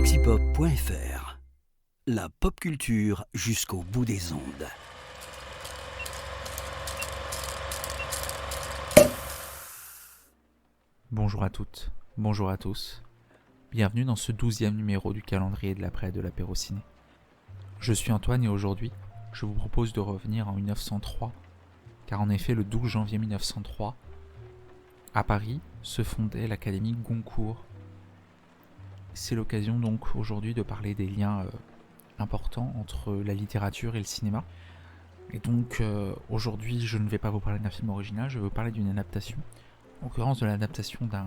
Antipop.fr. La pop culture jusqu'au bout des ondes. Bonjour à toutes, bonjour à tous. Bienvenue dans ce 12e numéro du calendrier de l'après de l'apéro ciné. Je suis Antoine et aujourd'hui, je vous propose de revenir en 1903, car en effet, le 12 janvier 1903, à Paris, se fondait l'Académie Goncourt. C'est l'occasion donc aujourd'hui de parler des liens importants entre la littérature et le cinéma. Et donc aujourd'hui, je ne vais pas vous parler d'un film original, je vais vous parler d'une adaptation, en l'occurrence de l'adaptation d'un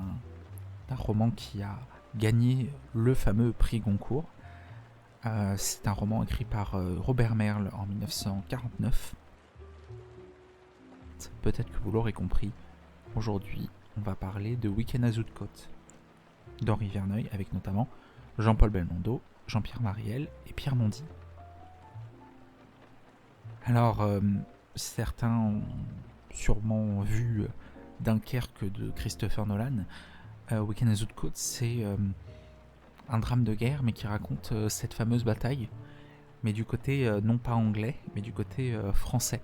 roman qui a gagné le fameux prix Goncourt. C'est un roman écrit par Robert Merle en 1949. Peut-être que vous l'aurez compris, aujourd'hui on va parler de Week-end à Zoutcote d'Henri Verneuil, avec notamment Jean-Paul Belmondo, Jean-Pierre Marielle et Pierre Mondy. Alors, certains ont sûrement vu Dunkerque de Christopher Nolan. Week-end à Zoutcote, c'est un drame de guerre, mais qui raconte cette fameuse bataille, mais du côté non pas anglais, mais du côté français.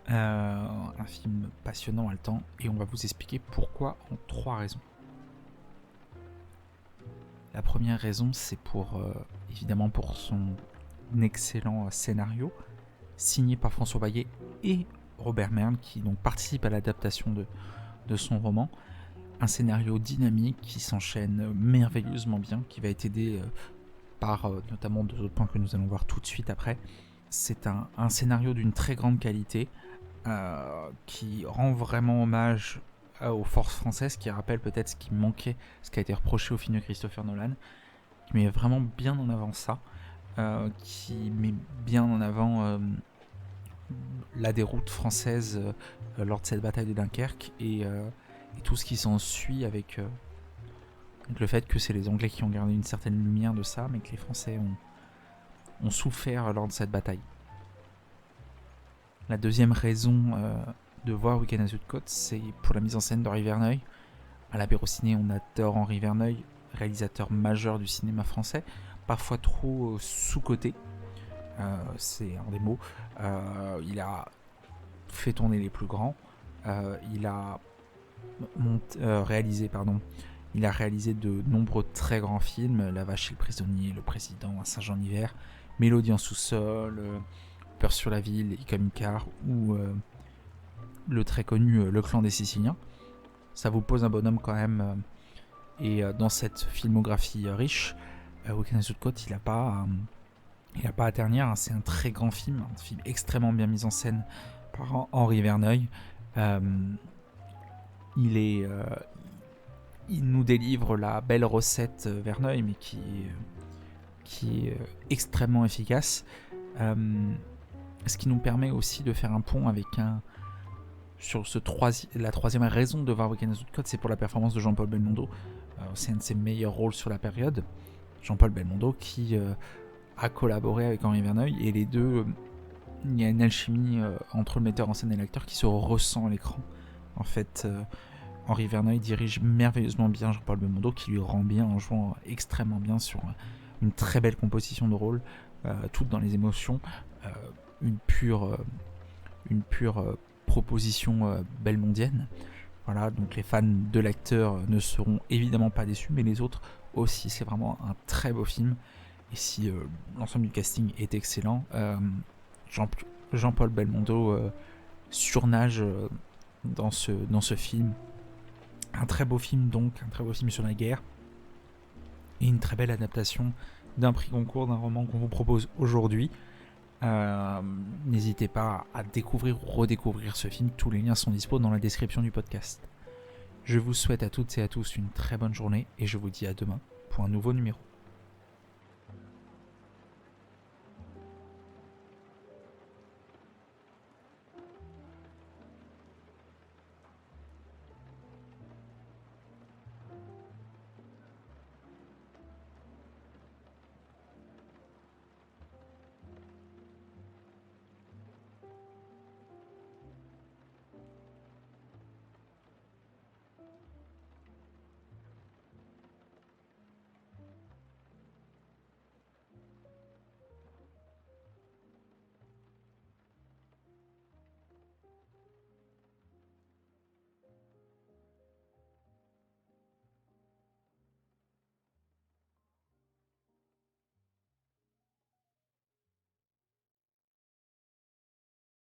Un film passionnant, haletant, et on va vous expliquer pourquoi en 3 raisons. La première raison, c'est évidemment pour son excellent scénario, signé par François Bayet et Robert Merle, qui donc participe à l'adaptation de son roman. Un scénario dynamique qui s'enchaîne merveilleusement bien, qui va être aidé par notamment 2 autres points que nous allons voir tout de suite après. C'est un scénario d'une très grande qualité, qui rend vraiment hommage aux forces françaises, qui rappelle peut-être ce qui manquait, ce qui a été reproché au film de Christopher Nolan, qui met vraiment bien en avant ça, qui met bien en avant la déroute française lors de cette bataille de Dunkerque et tout ce qui s'ensuit avec le fait que c'est les Anglais qui ont gardé une certaine lumière de ça, mais que les Français ont souffert lors de cette bataille. La deuxième raison de voir Week-end à Zoutcote, c'est pour la mise en scène d'Henri Verneuil. À l'apéro ciné, on adore Henri Verneuil, réalisateur majeur du cinéma français, parfois trop sous-coté, c'est un des mots. Il a fait tourner les plus grands, il a réalisé de nombreux très grands films, La Vache et le Prisonnier, Le Président, Un singe en hiver, Mélodie en sous-sol, Peur sur la ville, Icône Car ou le très connu Le Clan des Siciliens. Ça vous pose un bonhomme quand même, et dans cette filmographie riche, Week-end à Zoutcote, il n'a pas à ternir, hein. C'est un très grand film, un film extrêmement bien mis en scène par Henri Verneuil. Il nous délivre la belle recette Verneuil, mais qui est extrêmement efficace. Ce qui nous permet aussi de faire un pont avec la troisième raison de voir Week-end à Zoutcote, c'est pour la performance de Jean-Paul Belmondo. C'est un de ses meilleurs rôles sur la période. Jean-Paul Belmondo qui a collaboré avec Henri Verneuil, et les deux, il y a une alchimie entre le metteur en scène et l'acteur qui se ressent à l'écran. En fait, Henri Verneuil dirige merveilleusement bien Jean-Paul Belmondo, qui lui rend bien en jouant extrêmement bien sur une très belle composition de rôle, toute dans les émotions, une pure proposition belmondienne. Voilà, donc les fans de l'acteur ne seront évidemment pas déçus, mais les autres aussi. C'est vraiment un très beau film, et si l'ensemble du casting est excellent, Jean-Paul Belmondo surnage dans ce film. Un très beau film donc, un très beau film sur la guerre, et une très belle adaptation d'un prix Goncourt, d'un roman qu'on vous propose aujourd'hui. N'hésitez pas à découvrir ou redécouvrir ce film, tous les liens sont dispo dans la description du podcast. Je vous souhaite à toutes et à tous une très bonne journée, et je vous dis à demain pour un nouveau numéro.